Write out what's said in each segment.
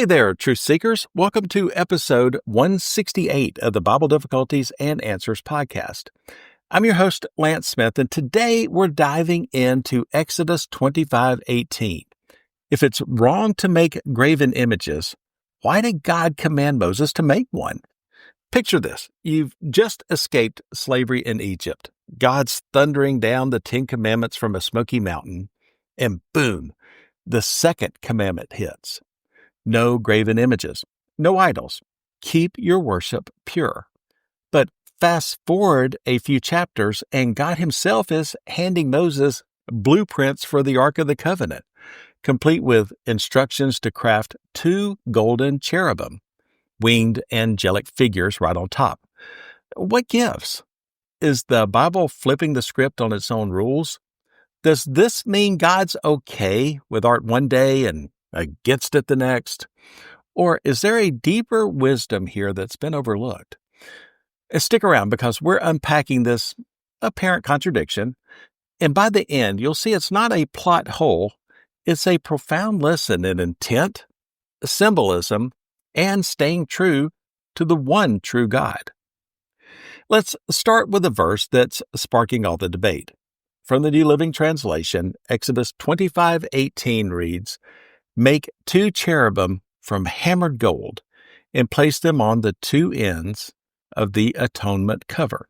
Hey there, truth seekers. Welcome to episode 168 of the Bible Difficulties and Answers podcast. I'm your host, Lance Smith, and today we're diving into Exodus 25:18. If it's wrong to make graven images, why did God command Moses to make one? Picture this. You've just escaped slavery in Egypt. God's thundering down the Ten Commandments from a smoky mountain, and boom, the second commandment hits. No graven images, no idols. Keep your worship pure. But fast forward a few chapters, and God himself is handing Moses blueprints for the Ark of the Covenant, complete with instructions to craft 2 golden cherubim, winged angelic figures right on top. What gives? Is the Bible flipping the script on its own rules? Does this mean God's okay with art one day and against it the next? Or is there a deeper wisdom here that's been overlooked? Stick around because we're unpacking this apparent contradiction, and by the end, you'll see it's not a plot hole, it's a profound lesson in intent, symbolism, and staying true to the one true God. Let's start with a verse that's sparking all the debate. From the New Living Translation, Exodus 25:18 reads, "Make 2 cherubim from hammered gold and place them on the 2 ends of the atonement cover."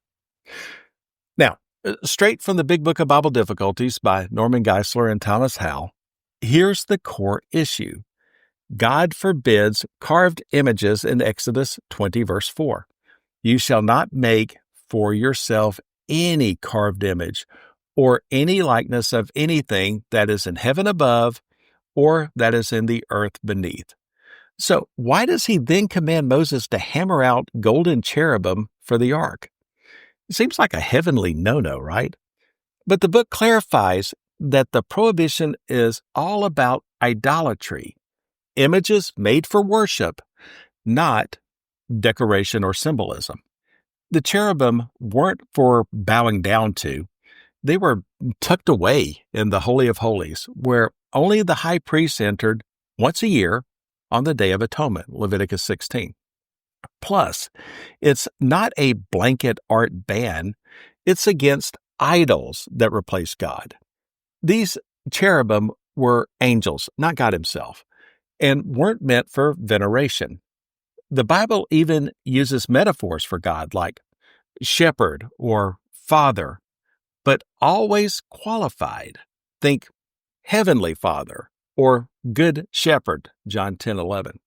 Now, straight from the Big Book of Bible Difficulties by Norman Geisler and Thomas Howell, here's the core issue. God forbids carved images in Exodus 20, verse 4. "You shall not make for yourself any carved image or any likeness of anything that is in heaven above or that is in the earth beneath." So why does he then command Moses to hammer out golden cherubim for the ark? It seems like a heavenly no-no, right? But the book clarifies that the prohibition is all about idolatry, images made for worship, not decoration or symbolism. The cherubim weren't for bowing down to. They were tucked away in the Holy of Holies, where only the high priest entered once a year on the Day of Atonement, Leviticus 16. Plus, it's not a blanket art ban. It's against idols that replace God. These cherubim were angels, not God himself, and weren't meant for veneration. The Bible even uses metaphors for God like shepherd or father, but always qualified. Think Heavenly Father or Good Shepherd, John 10:11.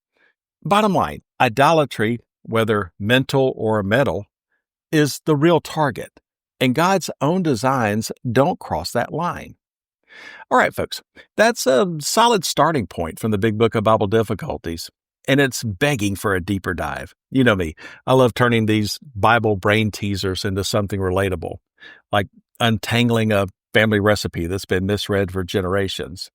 Bottom line, idolatry, whether mental or metal, is the real target, and God's own designs don't cross that line. All right, folks, that's a solid starting point from the Big Book of Bible Difficulties, and it's begging for a deeper dive. You know me, I love turning these Bible brain teasers into something relatable, like untangling a family recipe that's been misread for generations.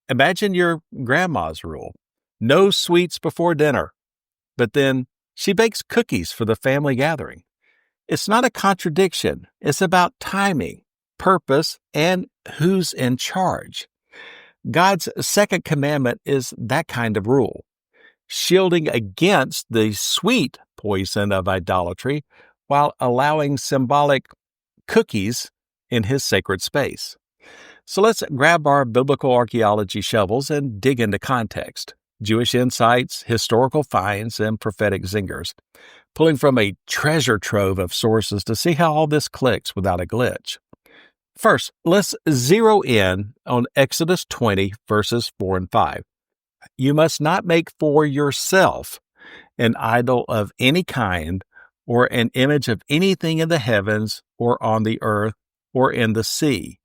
Imagine your grandma's rule: no sweets before dinner, but then she bakes cookies for the family gathering. It's not a contradiction. It's about timing, purpose, and who's in charge. God's second commandment is that kind of rule, shielding against the sweet poison of idolatry while allowing symbolic cookies in his sacred space. So let's grab our biblical archaeology shovels and dig into context, Jewish insights, historical finds, and prophetic zingers, pulling from a treasure trove of sources to see how all this clicks without a glitch. First, let's zero in on Exodus 20, verses 4 and 5. "You must not make for yourself an idol of any kind or an image of anything in the heavens or on the earth or in the sea.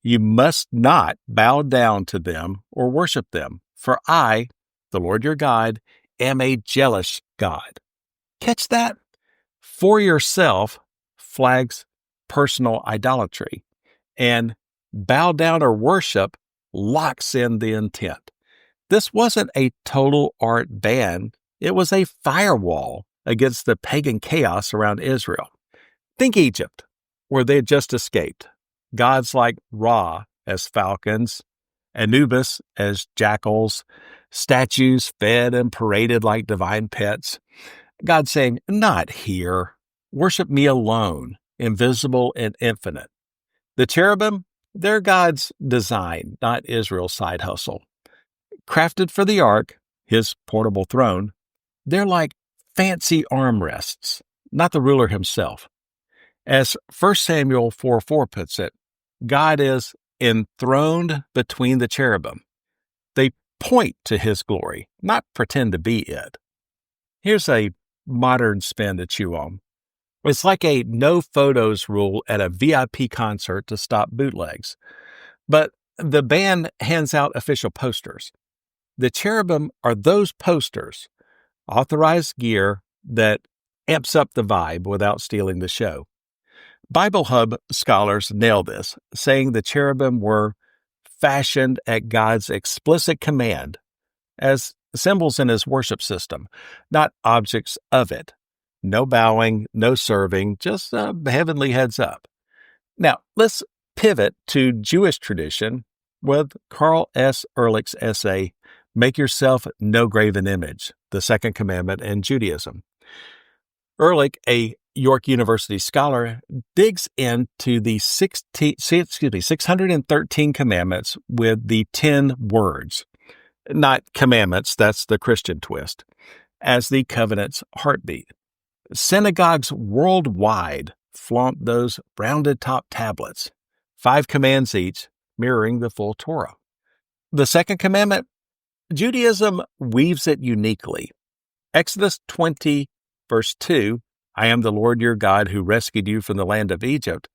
You must not bow down to them or worship them, for I, the Lord your God, am a jealous God." Catch that? For yourself flags personal idolatry, and bow down or worship locks in the intent. This wasn't a total art ban. It was a firewall against the pagan chaos around Israel. Think Egypt, where they had just escaped. Gods like Ra as falcons, Anubis as jackals, Statues fed and paraded like divine pets. God saying, not here. Worship me alone, invisible and infinite. The cherubim, they're God's design, not Israel's side hustle. Crafted for the ark, his portable throne, they're like fancy armrests, not the ruler himself. As 1 Samuel 4:4 puts it, God is enthroned between the cherubim. They point to his glory, not pretend to be it. Here's a modern spin to chew on. It's like a no photos rule at a VIP concert to stop bootlegs. But the band hands out official posters. The cherubim are those posters, authorized gear that amps up the vibe without stealing the show. Bible Hub scholars nail this, saying the cherubim were fashioned at God's explicit command as symbols in his worship system, not objects of it. No bowing, no serving, just a heavenly heads up. Now, let's pivot to Jewish tradition with Carl S. Ehrlich's essay, Make Yourself No Graven Image, the Second Commandment in Judaism. Ehrlich, a York University scholar, digs into the 613 commandments with the 10 words, not commandments, that's the Christian twist, as the covenant's heartbeat. Synagogues worldwide flaunt those rounded top tablets, 5 commands each, mirroring the full Torah. The second commandment, Judaism weaves it uniquely. Exodus 20, verse 2, I am the Lord your God who rescued you from the land of Egypt,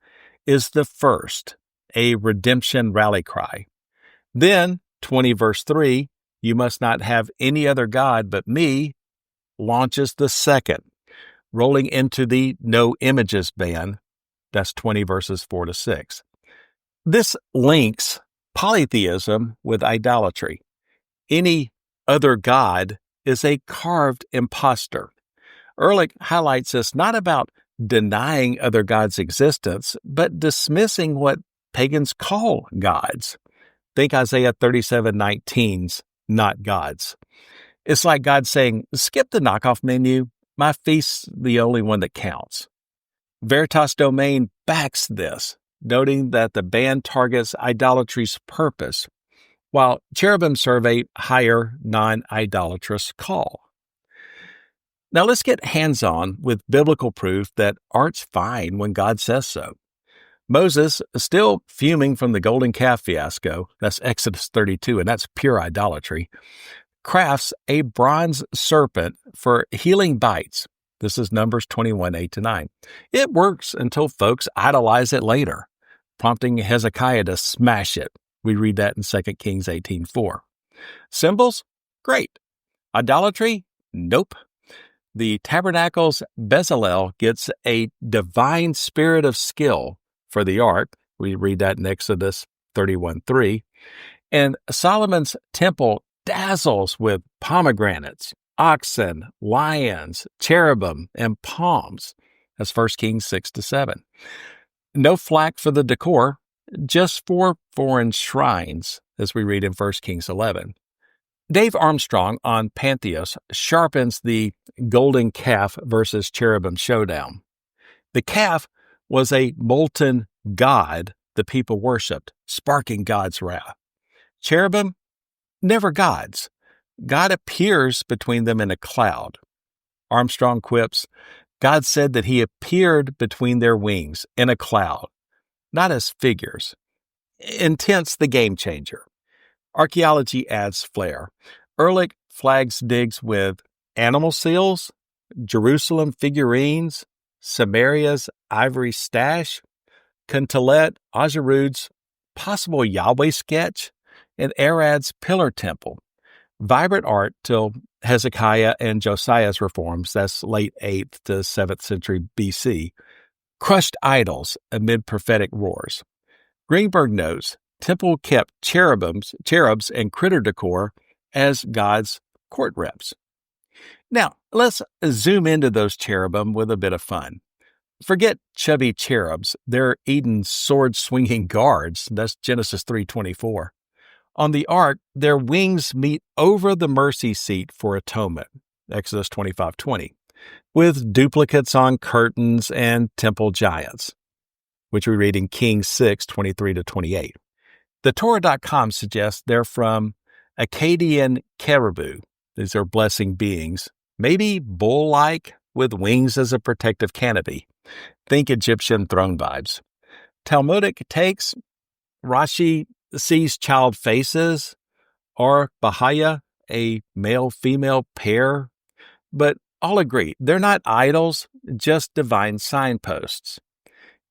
is the first, a redemption rally cry. Then, 20, verse 3, you must not have any other God but me, launches the second, rolling into the no images ban. That's 20 verses 4 to 6. This links polytheism with idolatry. Any other God is a carved impostor. Ehrlich highlights this not about denying other gods' existence, but dismissing what pagans call gods. Think Isaiah 37:19's not gods. It's like God saying, skip the knockoff menu. My feast's the only one that counts. Veritas Domain backs this, noting that the ban targets idolatry's purpose, while cherubim serve a higher, non-idolatrous call. Now let's get hands-on with biblical proof that art's fine when God says so. Moses, still fuming from the golden calf fiasco, that's Exodus 32, and that's pure idolatry, crafts a bronze serpent for healing bites. This is Numbers 21, 8-9. It works until folks idolize it later, prompting Hezekiah to smash it. We read that in 2 Kings 18:4. Symbols? Great. Idolatry? Nope. The tabernacle's Bezalel gets a divine spirit of skill for the ark. We read that in Exodus 31:3. And Solomon's temple dazzles with pomegranates, oxen, lions, cherubim, and palms. That's 1 Kings 6-7. No flack for the decor, just for foreign shrines, as we read in 1 Kings 11. Dave Armstrong on Pantheos sharpens the golden calf versus cherubim showdown. The calf was a molten god the people worshipped, sparking God's wrath. Cherubim, never gods. God appears between them in a cloud. Armstrong quips, God said that he appeared between their wings in a cloud, not as figures. Intense the game changer. Archaeology adds flair. Ehrlich flags digs with animal seals, Jerusalem figurines, Samaria's ivory stash, Kuntalet Ajarud's possible Yahweh sketch, and Arad's pillar temple. Vibrant art till Hezekiah and Josiah's reforms, that's late 8th to 7th century BC, crushed idols amid prophetic roars. Greenberg notes, temple kept cherubs, and critter decor as God's court reps. Now, let's zoom into those cherubim with a bit of fun. Forget chubby cherubs. They're Eden's sword-swinging guards. That's Genesis 3:24. On the ark, their wings meet over the mercy seat for atonement, Exodus 25:20, with duplicates on curtains and temple giants, which we read in Kings 6:23-28. The Torah.com suggests they're from Akkadian Cherubim. These are blessing beings, maybe bull-like with wings as a protective canopy. Think Egyptian throne vibes. Talmudic takes, Rashi sees child faces, or Bahaya, a male-female pair, but all agree they're not idols, just divine signposts.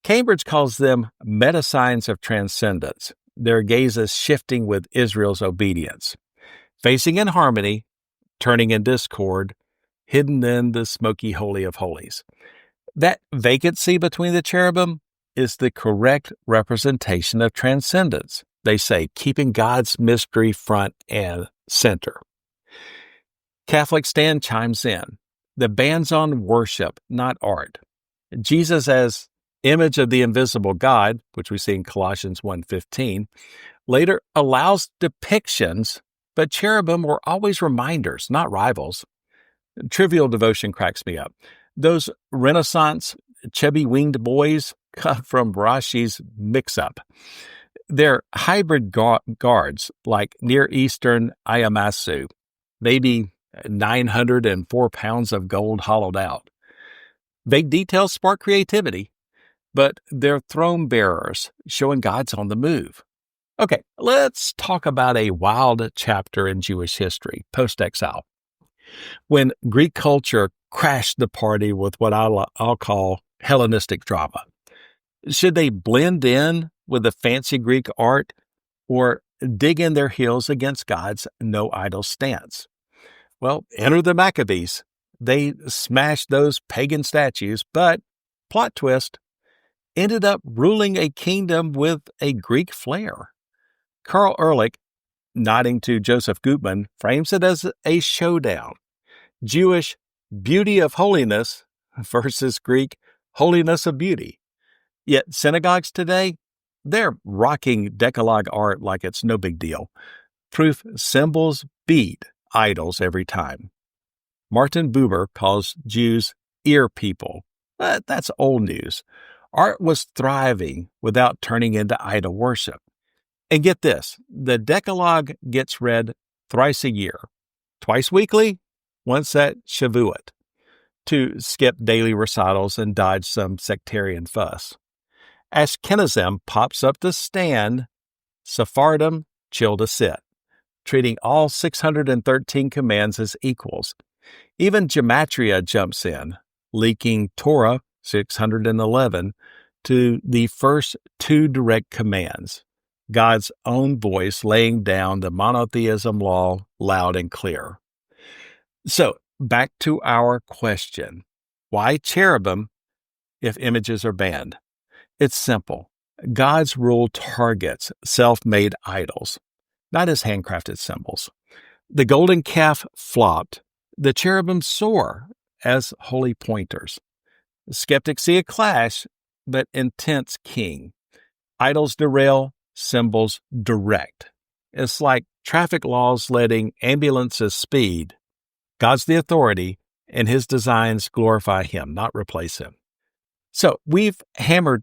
Cambridge calls them meta-signs of transcendence, their gazes shifting with Israel's obedience, facing in harmony, turning in discord, hidden in the smoky holy of holies. That vacancy between the cherubim is the correct representation of transcendence, they say, keeping God's mystery front and center. Catholic Stand chimes in. The ban's on worship, not art. Jesus as image of the invisible God, which we see in Colossians 1:15, later allows depictions, but cherubim were always reminders, not rivals. Trivial devotion cracks me up. Those Renaissance chubby-winged boys come from Rashi's mix-up. They're hybrid guards, like Near Eastern Ayamasu, maybe 904 pounds of gold hollowed out. Vague details spark creativity, but they're throne bearers, showing God's on the move. Okay, let's talk about a wild chapter in Jewish history, post-exile, when Greek culture crashed the party with what I'll call Hellenistic drama. Should they blend in with the fancy Greek art or dig in their heels against God's no-idol stance? Well, enter the Maccabees. They smashed those pagan statues, but, plot twist, ended up ruling a kingdom with a Greek flair. Karl Ehrlich, nodding to Joseph Gutmann, frames it as a showdown. Jewish beauty of holiness versus Greek holiness of beauty. Yet synagogues today, they're rocking Decalogue art like it's no big deal. Proof symbols beat idols every time. Martin Buber calls Jews ear people, but that's old news. Art was thriving without turning into idol worship. And get this, the Decalogue gets read thrice a year, twice weekly, once at Shavuot, to skip daily recitals and dodge some sectarian fuss. Ashkenazim pops up to stand, Sephardim chill to sit, treating all 613 commands as equals. Even Gematria jumps in, leaking Torah 611 to the first two direct commands, God's own voice laying down the monotheism law loud and clear. So, back to our question. Why cherubim if images are banned? It's simple. God's rule targets self-made idols, not his handcrafted symbols. The golden calf flopped. The cherubim soar as holy pointers. Skeptics see a clash, but intent's king. Idols derail, symbols direct. It's like traffic laws letting ambulances speed. God's the authority, and his designs glorify him, not replace him. So we've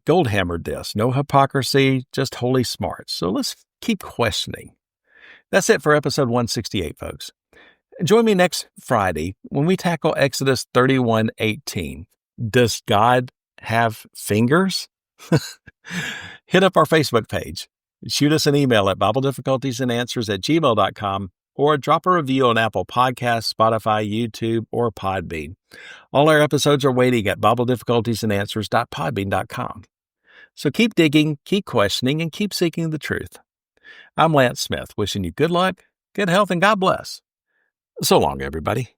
gold hammered this. No hypocrisy, just holy smarts. So let's keep questioning. That's it for episode 168, folks. Join me next Friday when we tackle Exodus 31:18. Does God have fingers? Hit up our Facebook page. Shoot us an email at BibleDifficultiesAndAnswers@gmail.com or drop a review on Apple Podcasts, Spotify, YouTube, or Podbean. All our episodes are waiting at BibleDifficultiesAndAnswers.podbean.com. So keep digging, keep questioning, and keep seeking the truth. I'm Lance Smith, wishing you good luck, good health, and God bless. So long, everybody.